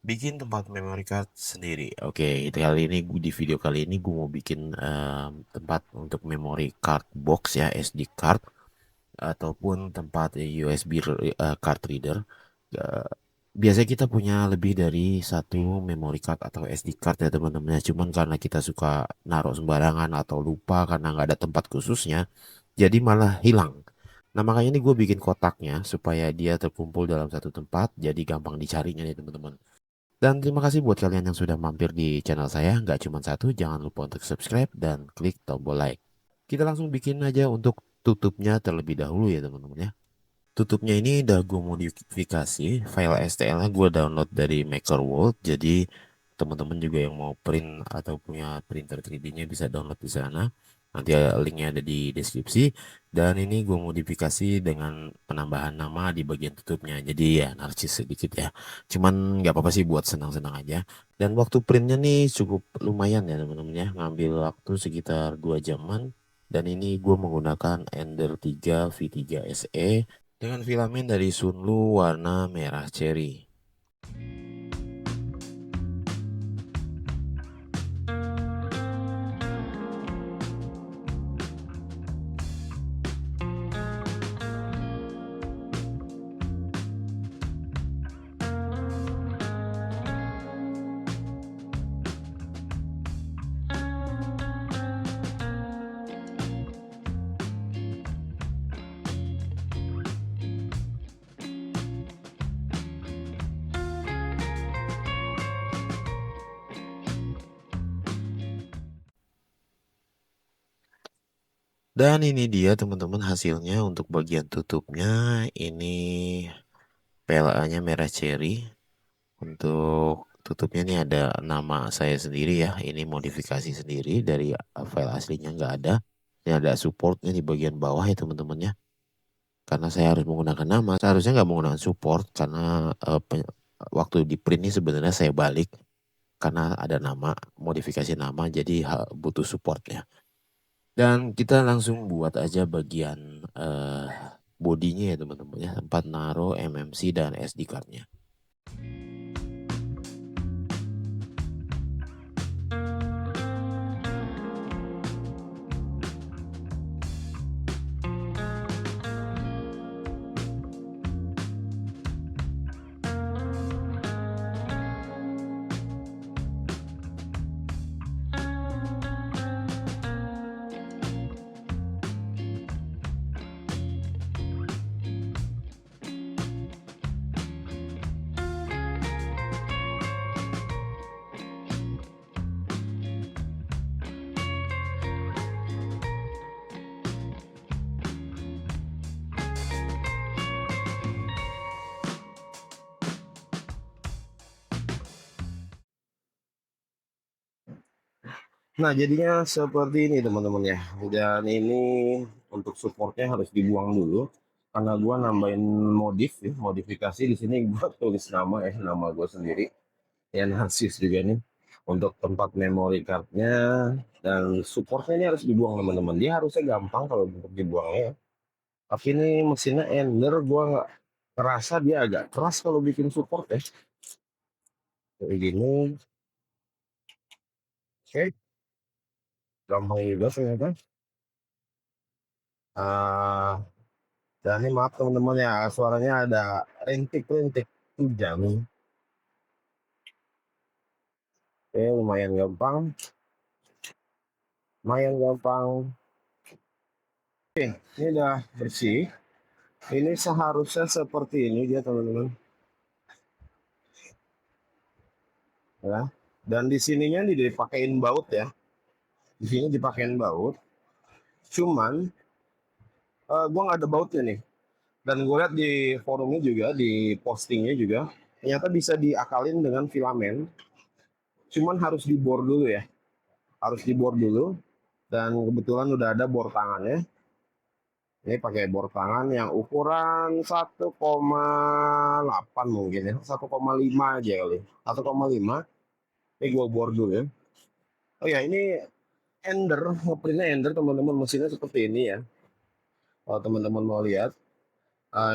Bikin tempat memory card sendiri. Oke, kali ini di video kali ini gue mau bikin tempat untuk memory card box ya, SD card ataupun tempat USB card reader. Eh, Biasanya kita punya lebih dari satu memory card atau SD card ya teman-teman. Cuman karena kita suka naruh sembarangan atau lupa karena nggak ada tempat khususnya, jadi malah hilang. Nah makanya ini gue bikin kotaknya supaya dia terkumpul dalam satu tempat, jadi gampang dicarinya nih teman-teman. Dan terima kasih buat kalian yang sudah mampir di channel saya. Nggak cuma satu, jangan lupa untuk subscribe dan klik tombol like. Kita langsung bikin aja untuk tutupnya terlebih dahulu ya teman-teman ya. Tutupnya ini udah gue modifikasi. File STL-nya gue download dari MakerWorld. Jadi teman-teman juga yang mau print atau punya printer 3D-nya bisa download di sana. Nanti linknya ada di deskripsi. Dan ini gue modifikasi dengan penambahan nama di bagian tutupnya. Jadi ya narsis sedikit ya. Cuman nggak apa-apa sih buat senang-senang aja. Dan waktu printnya nih cukup lumayan ya teman-teman ya. Ngambil waktu sekitar 2 jaman. Dan ini gue menggunakan Ender 3 V3 SE dengan filamen dari Sunlu warna merah ceri. Dan ini dia teman-teman hasilnya untuk bagian tutupnya. Ini PLA-nya merah ceri. Untuk tutupnya ini ada nama saya sendiri ya. Ini modifikasi sendiri dari file aslinya nggak ada. Ini ada supportnya di bagian bawah ya teman-teman ya. Karena saya harus menggunakan nama, seharusnya nggak menggunakan support karena waktu di print ini sebenarnya saya balik karena ada nama, modifikasi nama, jadi butuh supportnya. Dan kita langsung buat aja bagian eh, bodinya ya teman-teman ya, tempat naruh MMC dan SD cardnya. Nah, jadinya seperti ini teman-teman ya. Dan ini untuk supportnya harus dibuang dulu karena gua nambahin modifikasi di sini gua tulis nama ya, nama gua sendiri. Ya narsis juga nih untuk tempat memory cardnya dan supportnya ini harus dibuang teman-teman. Dia harusnya gampang kalau untuk dibuangnya ya. Tapi ini mesinnya Ender, gua nggak kerasa dia agak keras kalau bikin support ya. Kayak gini, oke, gampang juga ternyata. Ah, dan ini maaf teman-teman ya, suaranya ada rintik-rintik hujan. Oke, lumayan gampang, lumayan gampang. Oke, ini udah bersih. Ini seharusnya seperti ini dia teman-teman. Ya. Dan di sininya dipakein baut ya. Di sini dipakein baut. Cuman gua nggak ada bautnya nih. Dan gue lihat di forumnya juga, di postingnya juga, ternyata bisa diakalin dengan filamen. Cuman harus dibor dulu ya. Harus dibor dulu. Dan kebetulan udah ada bor tangannya. Ini pakai bor tangan yang ukuran 1,8 mungkin ya. 1,5 aja kali. 1,5. Ini gue bor dulu ya. Oh ya, ini Ender, ngeprintnya Ender teman-teman, mesinnya seperti ini ya. Kalau teman-teman mau lihat,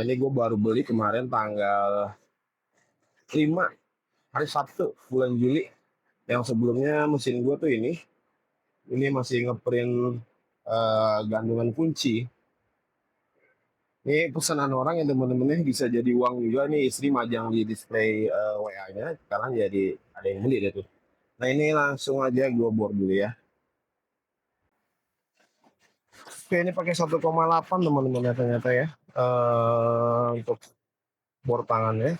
ini gue baru beli kemarin tanggal 5 hari Sabtu bulan Juli. Yang sebelumnya mesin gue tuh ini masih ngeprint gantungan kunci. Ini pesanan orang yang temen-temennya bisa jadi uang juga nih, istri majang di display WA-nya, sekarang jadi ada yang beli deh tuh. Nah ini langsung aja gue bor dulu ya. Oke ini pakai 1,8 teman-teman ya ternyata ya, untuk bor tangannya.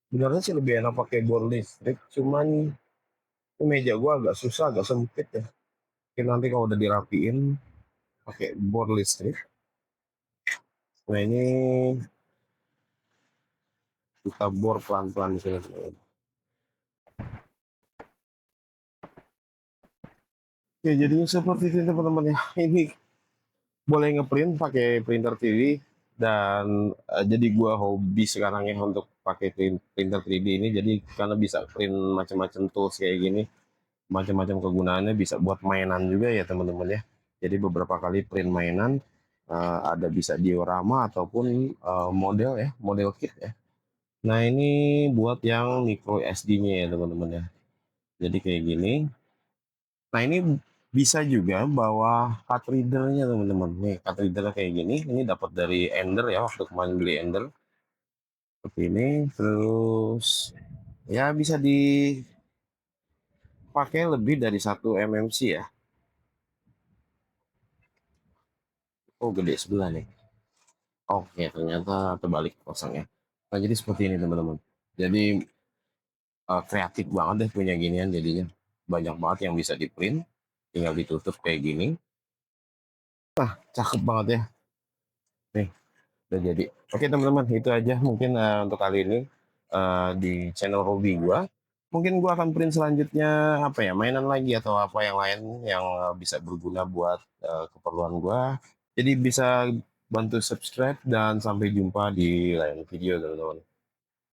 Sebenarnya sih lebih enak pakai bor listrik, cuman ini meja gue agak susah, agak sempit ya. Mungkin nanti kalau udah dirapiin pakai bor listrik. Nah ini kita bor pelan-pelan di sini. Oke, jadinya seperti itu teman-teman ya. Ini boleh ngeprint pakai printer TV dan jadi gua hobi sekarang ya untuk pakai printer 3D ini. Jadi karena bisa print macam-macam tools kayak gini, macam-macam kegunaannya, bisa buat mainan juga ya teman-teman ya. Jadi beberapa kali print mainan, ada bisa diorama ataupun model ya, model kit ya. Nah ini buat yang micro SD-nya ya teman-teman ya. Jadi kayak gini. Nah ini bisa juga bawa card readernya teman-teman. Nih card reader kayak gini. Ini dapat dari Ender ya, waktu kemarin beli Ender seperti ini. Terus ya bisa dipakai lebih dari 1 mmc ya. Oh gede sebelah nih. Oke ternyata terbalik kosongnya. Nah jadi seperti ini teman-teman. Jadi kreatif banget deh punya ginian jadinya. Banyak banget yang bisa di print. Tinggal ditutup kayak gini. Cakep banget ya. Nih udah jadi. Oke teman-teman itu aja mungkin untuk kali ini di channel hobi gua. Mungkin gua akan print selanjutnya apa ya, mainan lagi atau apa yang lain yang bisa berguna buat keperluan gua. Jadi bisa bantu subscribe dan sampai jumpa di lain video teman-teman.